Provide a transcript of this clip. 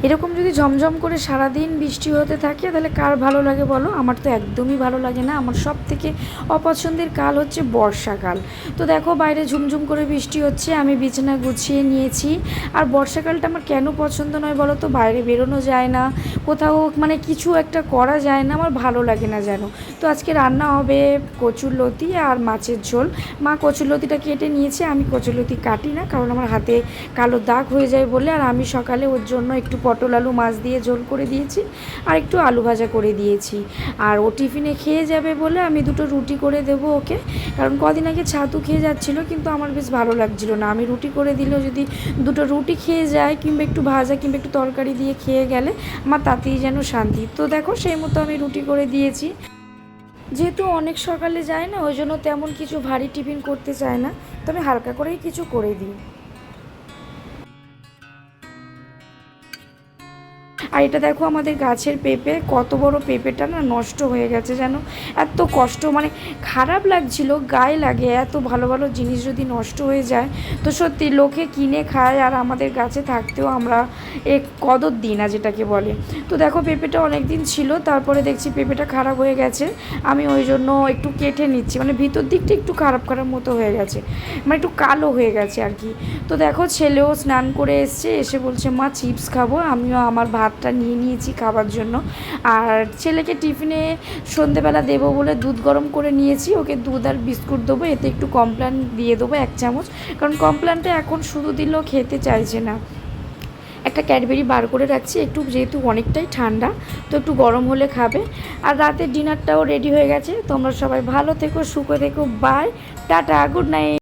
এরকম যদি ঝমঝম করে সারাদিন বৃষ্টি হতে থাকে তাহলে কার ভালো লাগে বলো? আমার তো একদমই ভালো লাগে না। আমার সব থেকে অপছন্দের কাল হচ্ছে বর্ষাকাল। তো দেখো বাইরে ঝুমঝুম করে বৃষ্টি হচ্ছে, আমি বিছানা গুছিয়ে নিয়েছি। আর বর্ষাকালটা আমার কেন পছন্দ নয় বলো তো? বাইরে বেরোনো যায় না, কোথাও মানে কিছু একটা করা যায় না, আমার ভালো লাগে না যেন। তো আজকে রান্না হবে কচুরলতি আর মাছের ঝোল। মা কচুরলতিটা কেটে নিয়েছে, আমি কচুরলতি কাটি না, কারণ আমার হাতে কালো দাগ হয়ে যায় বলে। আর আমি সকালে ওর জন্য একটু পটল আলু মাছ দিয়ে ঝোল করে দিয়েছি, আর একটু আলু ভাজা করে দিয়েছি। আর ও টিফিনে খেয়ে যাবে বলে আমি দুটো রুটি করে দেবো ওকে, কারণ কদিন আগে ছাতু খেয়ে যাচ্ছিল, কিন্তু আমার বেশ ভালো লাগছিল না। আমি রুটি করে দিলেও যদি দুটো রুটি খেয়ে যায়, কিংবা একটু ভাজা কিংবা একটু তরকারি দিয়ে খেয়ে গেলে আমার তাতেই যেন শান্তি। তো দেখো সেই মতো আমি রুটি করে দিয়েছি। যেহেতু অনেক সকালে যায় না, ওই জন্য তেমন কিছু ভারী টিফিন করতে চায় না, তো আমি হালকা করেই কিছু করে দিই। আর এটা দেখো আমাদের গাছের পেঁপে, কত বড় পেঁপেটা না নষ্ট হয়ে গেছে যেন। এত কষ্ট, মানে খারাপ লাগছিল, গায়ে লাগে। এত ভালো ভালো জিনিস যদি নষ্ট হয়ে যায়, তো সত্যি লোকে কিনে খায় আর আমাদের গাছে থাকতেও আমরা কদর দিই না, যেটাকে বলে। তো দেখো পেঁপেটা অনেক দিন ছিল, তারপরে দেখছি পেঁপেটা খারাপ হয়ে গেছে। আমি ওই জন্য একটু কেটে নিচ্ছি, মানে ভিতর দিকটা একটু খারাপ খারাপ মতো হয়ে গেছে, মানে একটু কালো হয়ে গেছে আর কি। তো দেখো ছেলেও স্নান করে এসছে, এসে বলছে মা চিপস খাবো। আমিও আমার ভাতটা নিয়ে নিয়েছি খাবার জন্য। আর ছেলেকে টিফিনে সন্ধেবেলা দেবো বলে দুধ গরম করে নিয়েছি, ওকে দুধ আর বিস্কুট দেবো, এতে একটু কমপ্ল্যান দিয়ে দেবো 1 চামচ, কারণ কমপ্ল্যানটা এখন শুধু দিলেও খেতে চাইছে না। একটা ক্যাডবেরি বার করে রাখছি, একটু যেহেতু অনেকটাই ঠান্ডা, তো একটু গরম হলে খাবে। আর রাতের ডিনারটাও রেডি হয়ে গেছে। তোমরা সবাই ভালো থেকো, সুখে থেকো, বাই, টাটা, গুড নাইট।